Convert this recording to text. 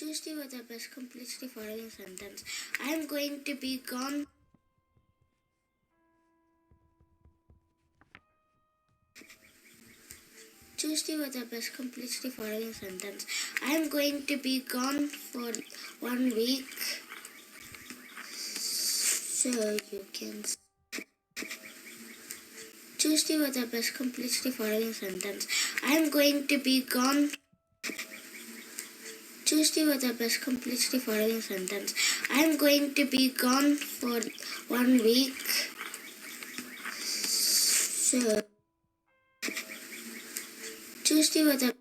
Tuesday was the best. Complete the following sentence. I am going to be gone. Tuesday was the best. Complete the following sentence. I am going to be gone for 1 week. So you can. Tuesday was the best. Complete the following sentence. I am going to be gone. Tuesday was the best. Complete the following sentence. I am going to be gone for 1 week. So Tuesday was the